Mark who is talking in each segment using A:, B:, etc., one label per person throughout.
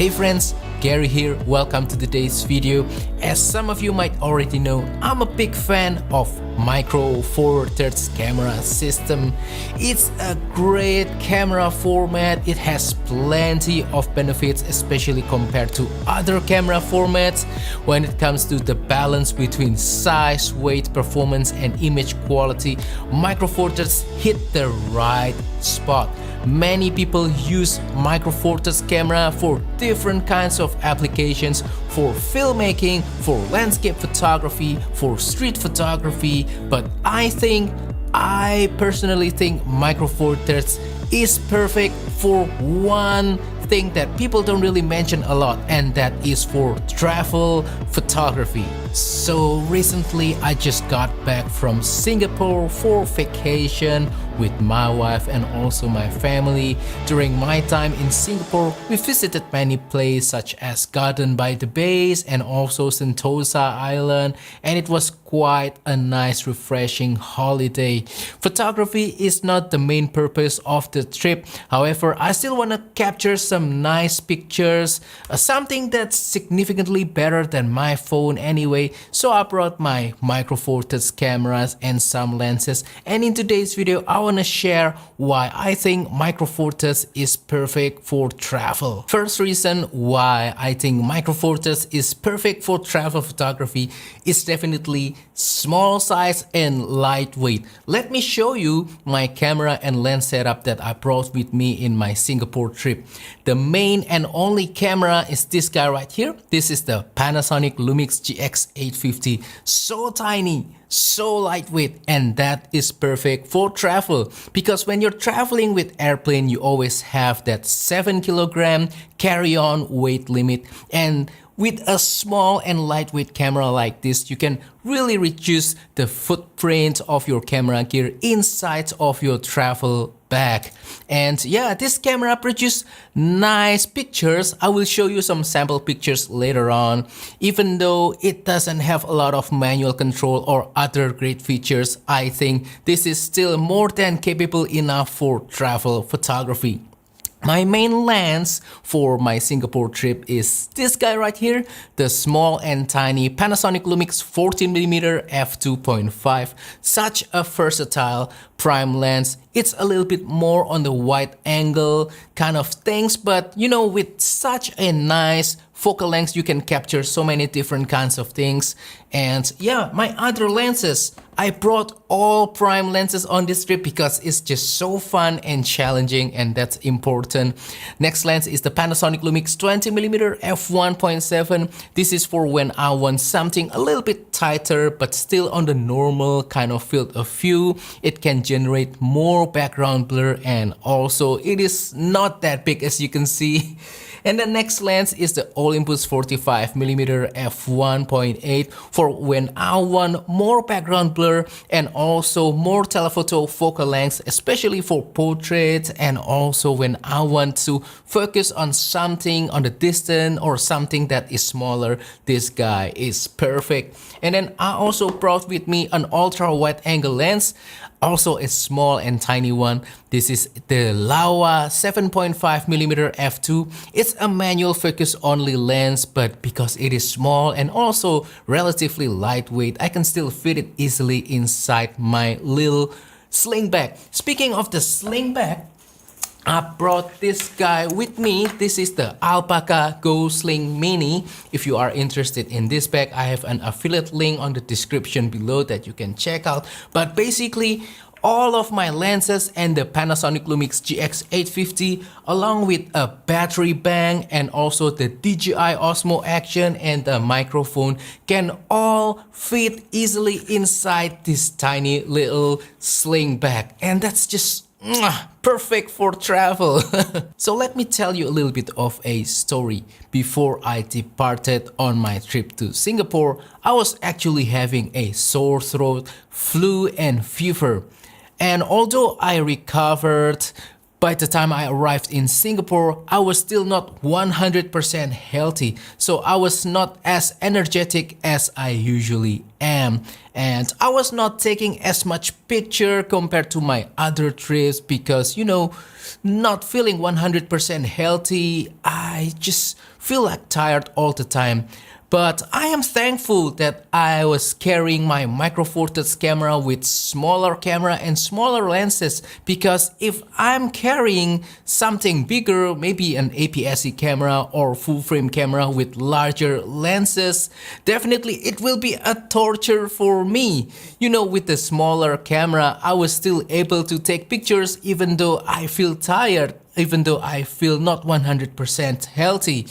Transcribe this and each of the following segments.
A: Hey friends, Gary here, welcome to today's video. As some of you might already know, I'm a big fan of Micro Four Thirds camera system. It's a great camera format. It has plenty of benefits, especially compared to other camera formats. When it comes to the balance between size, weight, performance and image quality, Micro Four Thirds hit the right spot. Many people use Micro Four Thirds camera for different kinds of applications, for filmmaking, for landscape photography, for street photography, but I personally think Micro Four Thirds is perfect for one thing that people don't really mention a lot, and that is for travel photography. So recently I just got back from Singapore for vacation with my wife and also my family. During my time in Singapore, we visited many places such as Garden by the Bays and also Sentosa Island, and it was quite a nice refreshing holiday. Photography is not the main purpose of the trip. However, I still want to capture some nice pictures, something that's significantly better than my phone anyway. So I brought my Micro Four Thirds cameras and some lenses, and in today's video I want to share why I think Micro Four Thirds is perfect for travel. First reason why I think Micro Four Thirds is perfect for travel photography is definitely small size and lightweight. Let me show you my camera and lens setup that I brought with me in my Singapore trip. The main and only camera is this guy right here. This is the Panasonic Lumix GX850. So tiny, so lightweight, and that is perfect for travel, because when you're traveling with airplane you always have that 7 kg carry-on weight limit, and with a small and lightweight camera like this, you can really reduce the footprint of your camera gear inside of your travel bag. And yeah, this camera produces nice pictures. I will show you some sample pictures later on. Even though it doesn't have a lot of manual control or other great features, I think this is still more than capable enough for travel photography. My main lens for my Singapore trip is this guy right here, the small and tiny Panasonic Lumix 14mm f2.5. Such a versatile prime lens. It's a little bit more on the wide angle kind of things, but you know, with such a nice focal length you can capture so many different kinds of things. And yeah, my other lenses, I brought all prime lenses on this trip because it's just so fun and challenging, and that's important. Next lens is the Panasonic Lumix 20mm f1.7. This is for when I want something a little bit tighter but still on the normal kind of field of view. It can generate more background blur, and also it is not that big as you can see. And the next lens is the Olympus 45mm f1.8 for when I want more background blur and also more telephoto focal length, especially for portraits, and also when I want to focus on something on the distance or something that is smaller. This guy is perfect. And then I also brought with me an ultra wide angle lens, also a small and tiny one. This is the Laowa 7.5mm f2. It's a manual focus only lens, but because it is small and also relatively lightweight, I can still fit it easily inside my little sling bag. Speaking of the sling bag, I brought this guy with me. This is the Alpaka Go Sling Mini. If you are interested in this bag, I have an affiliate link on the description below that you can check out. But basically, all of my lenses and the Panasonic Lumix GX850, along with a battery bank and also the DJI Osmo Action and the microphone, can all fit easily inside this tiny little sling bag. And that's just perfect for travel. So let me tell you a little bit of a story. Before I departed on my trip to Singapore, I was actually having a sore throat, flu and fever. And although I recovered, by the time I arrived in Singapore, I was still not 100% healthy. So I was not as energetic as I usually am, and I was not taking as much picture compared to my other trips because, you know, not feeling 100% healthy. I just feel like tired all the time. But I am thankful that I was carrying my Micro Four Thirds camera with smaller camera and smaller lenses, because if I'm carrying something bigger, maybe an APS-C camera or full frame camera with larger lenses, definitely it will be a torture for me. You know, with the smaller camera, I was still able to take pictures even though I feel tired, even though I feel not 100% healthy.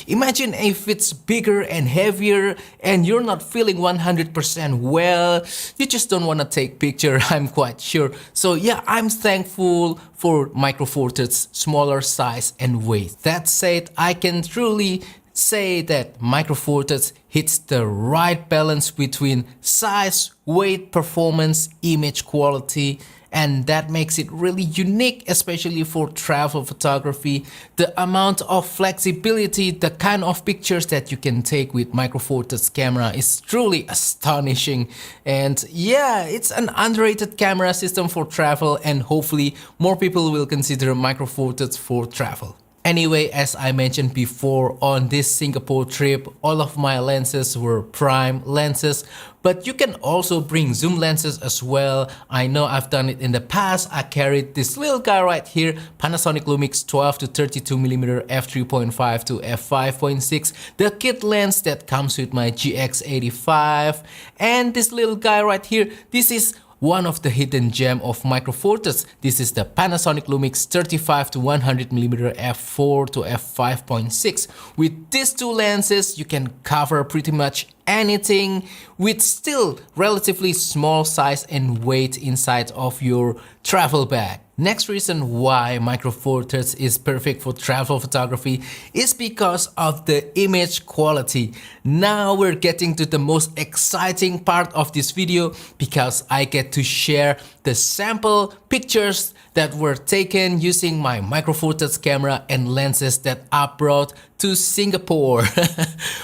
A: Imagine if it's bigger and heavier and you're not feeling 100% well, you just don't want to take picture, I'm quite sure. So yeah, I'm thankful for Micro Four Thirds smaller size and weight. That said, I can truly say that Micro Four Thirds hits the right balance between size, weight, performance, image quality, and that makes it really unique, especially for travel photography. The amount of flexibility, the kind of pictures that you can take with Micro Four Thirds camera is truly astonishing. And yeah, it's an underrated camera system for travel, and hopefully more people will consider Micro Four Thirds for travel. Anyway, as I mentioned before, on this Singapore trip, all of my lenses were prime lenses, but you can also bring zoom lenses as well. I know I've done it in the past. I carried this little guy right here, Panasonic Lumix 12 to 32mm f3.5 to f5.6, the kit lens that comes with my GX85, and this little guy right here, this is one of the hidden gem of Micro Four Thirds. This is the Panasonic Lumix 35 to 100mm f4 to f5.6. With these two lenses, you can cover pretty much anything with still relatively small size and weight inside of your travel bag. Next reason why Micro Four Thirds is perfect for travel photography is because of the image quality. Now we're getting to the most exciting part of this video, because I get to share the sample pictures that were taken using my Micro Four Thirds camera and lenses that I brought to Singapore.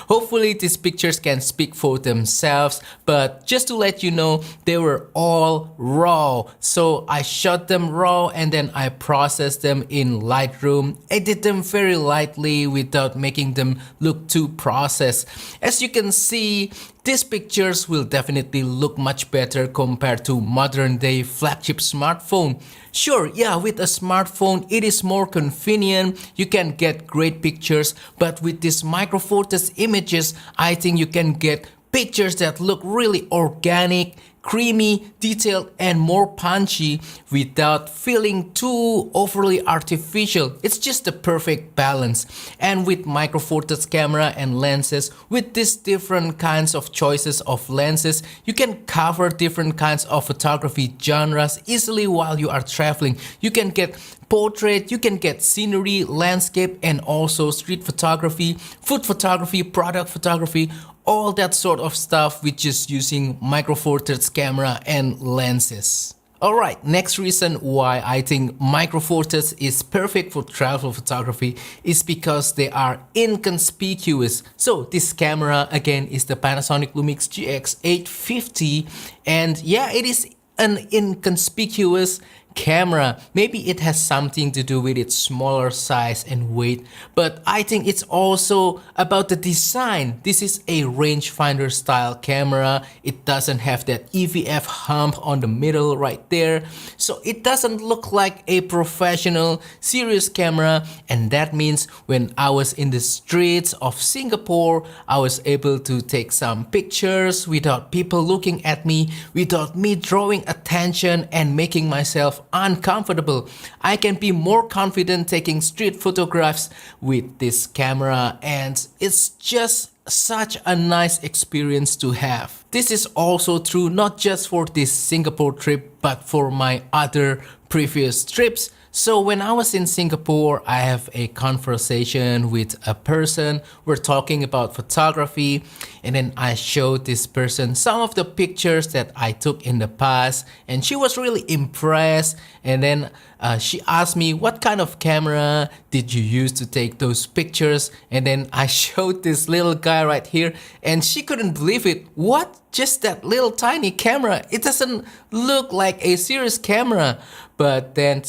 A: Hopefully these pictures can speak for themselves, but just to let you know, they were all raw. So I shot them raw and then I processed them in Lightroom, edit them very lightly without making them look too processed. As you can see, these pictures will definitely look much better compared to modern day flagship smartphone. Sure, yeah, with a smartphone it is more convenient, you can get great pictures, but with these Micro Four Thirds images, I think you can get pictures that look really organic, creamy, detailed, and more punchy without feeling too overly artificial. It's just the perfect balance. And with Micro Four Thirds camera and lenses, with these different kinds of choices of lenses, you can cover different kinds of photography genres easily while you are traveling. You can get portrait, you can get scenery, landscape, and also street photography, food photography, product photography, all that sort of stuff with just using Micro Four Thirds camera and lenses. Alright, next reason why I think Micro Four Thirds is perfect for travel photography is because they are inconspicuous. So this camera again is the Panasonic Lumix GX850, and yeah, it is an inconspicuous camera. Maybe it has something to do with its smaller size and weight, but I think it's also about the design. This is a rangefinder style camera. It doesn't have that EVF hump on the middle right there, so it doesn't look like a professional serious camera. And that means when I was in the streets of Singapore, I was able to take some pictures without people looking at me, without me drawing attention and making myself uncomfortable. I can be more confident taking street photographs with this camera, and it's just such a nice experience to have. This is also true not just for this Singapore trip, but for my other previous trips. So when I was in Singapore, I have a conversation with a person. We're talking about photography, and then I showed this person some of the pictures that I took in the past, and she was really impressed. And then she asked me what kind of camera did you use to take those pictures, and then I showed this little guy right here and she couldn't believe it. What? Just that little tiny camera? It doesn't look like a serious camera. But then,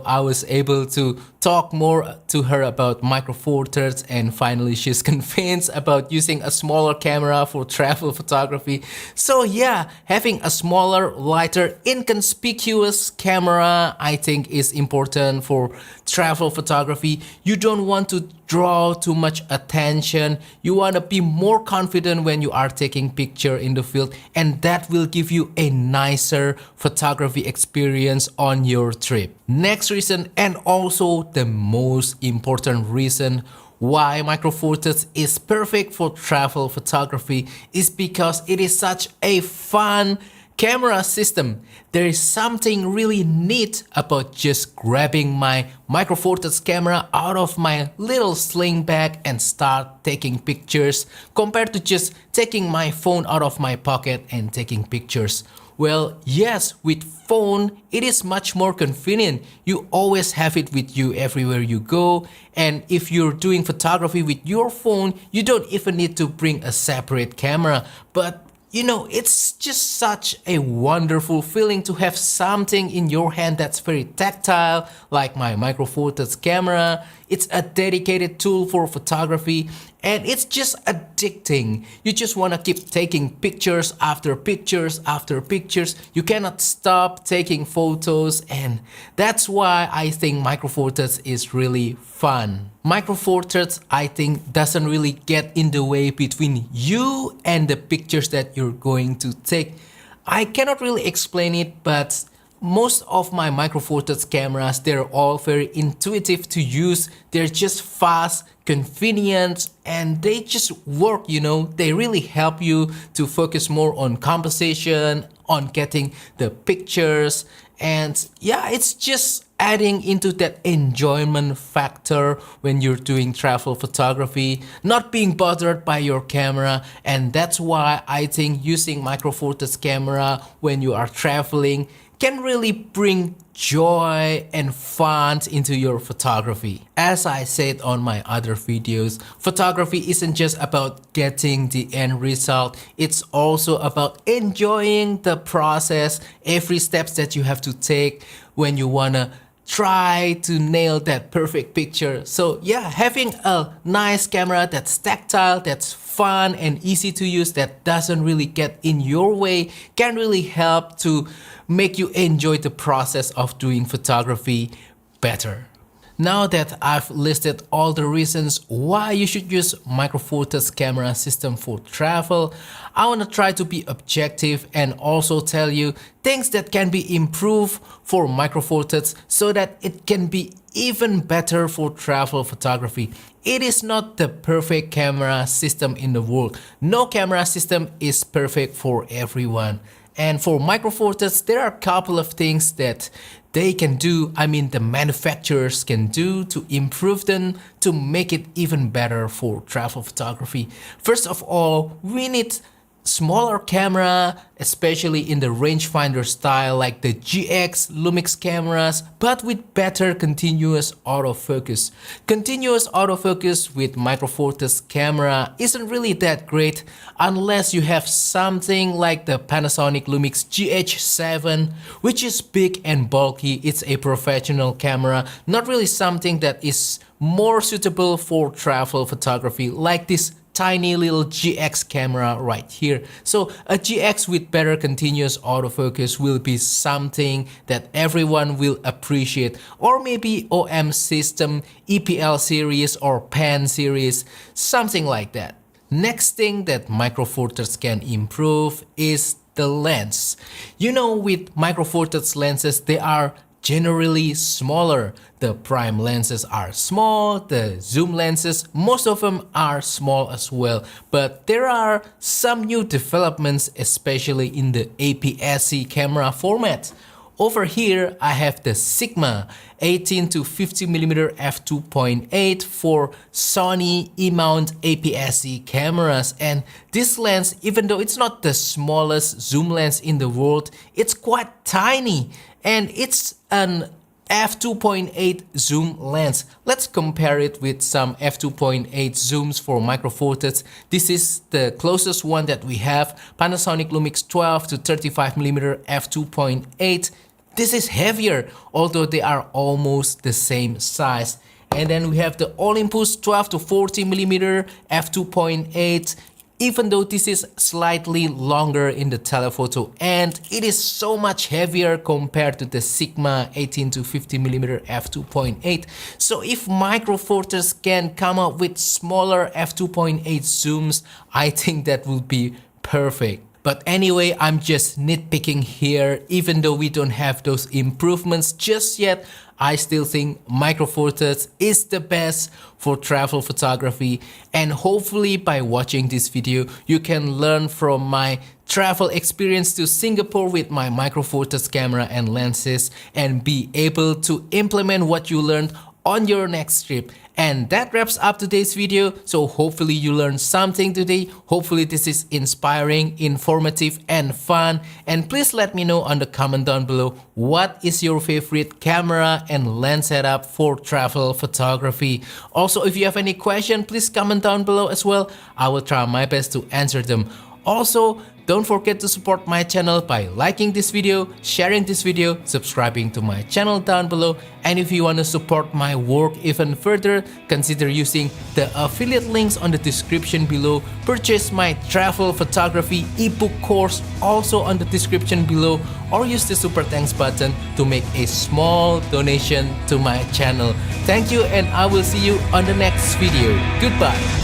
A: I was able to talk more to her about Micro Four Thirds, and finally she's convinced about using a smaller camera for travel photography. So yeah, having a smaller, lighter, inconspicuous camera, I think is important for travel photography. You don't want to draw too much attention. You want to be more confident when you are taking picture in the field, and that will give you a nicer photography experience on your trip. Next reason, and also the most important reason why Micro Four Thirds is perfect for travel photography, is because it is such a fun camera system. There is something really neat about just grabbing my Micro Four Thirds camera out of my little sling bag and start taking pictures, compared to just taking my phone out of my pocket and taking pictures. Well, yes, with phone, it is much more convenient. You always have it with you everywhere you go. And if you're doing photography with your phone, you don't even need to bring a separate camera. But it's just such a wonderful feeling to have something in your hand that's very tactile, like my Micro Four Thirds camera. It's a dedicated tool for photography, and it's just addicting. You just want to keep taking pictures after pictures after pictures. You cannot stop taking photos, and that's why I think Micro Four Thirds is really fun. Micro Four Thirds, I think, doesn't really get in the way between you and the pictures that you're going to take. I cannot really explain it, but most of my Micro Four Thirds cameras, they're all very intuitive to use. They're just fast, convenient, and they just work, They really help you to focus more on composition, on getting the pictures. And yeah, it's just adding into that enjoyment factor when you're doing travel photography, not being bothered by your camera. And that's why I think using Micro Four Thirds camera when you are traveling can really bring joy and fun into your photography. As I said on my other videos, photography isn't just about getting the end result, it's also about enjoying the process, every steps that you have to take when you wanna try to nail that perfect picture. So yeah, having a nice camera that's tactile, that's fun and easy to use, that doesn't really get in your way, can really help to make you enjoy the process of doing photography better. Now that I've listed all the reasons why you should use Micro Four Thirds camera system for travel, I want to try to be objective and also tell you things that can be improved for Micro Four Thirds so that it can be even better for travel photography. It is not the perfect camera system in the world. No camera system is perfect for everyone. And for Micro Four Thirds, there are a couple of things that they can do, the manufacturers can do to improve them, to make it even better for travel photography. First of all, we need smaller camera, especially in the rangefinder style like the GX lumix cameras, but with better continuous autofocus. Continuous autofocus with Micro Four Thirds camera isn't really that great unless you have something like the Panasonic Lumix GH7, which is big and bulky. It's a professional camera, not really something that is more suitable for travel photography like this tiny little GX camera right here. So a GX with better continuous autofocus will be something that everyone will appreciate, or maybe OM system, EPL series or PAN series, something like that. Next thing that Micro Four Thirds can improve is the lens. With Micro Four Thirds lenses, they are generally smaller. The prime lenses are small, the zoom lenses, most of them are small as well. But there are some new developments, especially in the APS-C camera format. Over here, I have the Sigma 18 to 50mm f2.8 for Sony E-mount APS-C cameras. And this lens, even though it's not the smallest zoom lens in the world, it's quite tiny. And it's an f2.8 zoom lens. Let's compare it with some f2.8 zooms for Micro Four Thirds. This is the closest one that we have, Panasonic Lumix 12 to 35mm f2.8. This is heavier, although they are almost the same size. And then we have the Olympus 12 to 40mm f2.8. Even though this is slightly longer in the telephoto, and it is so much heavier compared to the Sigma 18 to 50mm f2.8. So if Micro Four Thirds can come up with smaller f2.8 zooms, I think that will be perfect. But anyway, I'm just nitpicking here. Even though we don't have those improvements just yet, I still think Micro Four Thirds is the best for travel photography. And hopefully by watching this video, you can learn from my travel experience to Singapore with my Micro Four Thirds camera and lenses, and be able to implement what you learned on your next trip. And that wraps up today's video. So hopefully you learned something today. Hopefully this is inspiring, informative and fun. And please let me know on the comment down below, what is your favorite camera and lens setup for travel photography. Also, if you have any question, please comment down below as well. I will try my best to answer them. Also, don't forget to support my channel by liking this video, sharing this video, subscribing to my channel down below. And if you want to support my work even further, consider using the affiliate links on the description below. Purchase my travel photography ebook course also on the description below, or use the super thanks button to make a small donation to my channel. Thank you, and I will see you on the next video. Goodbye.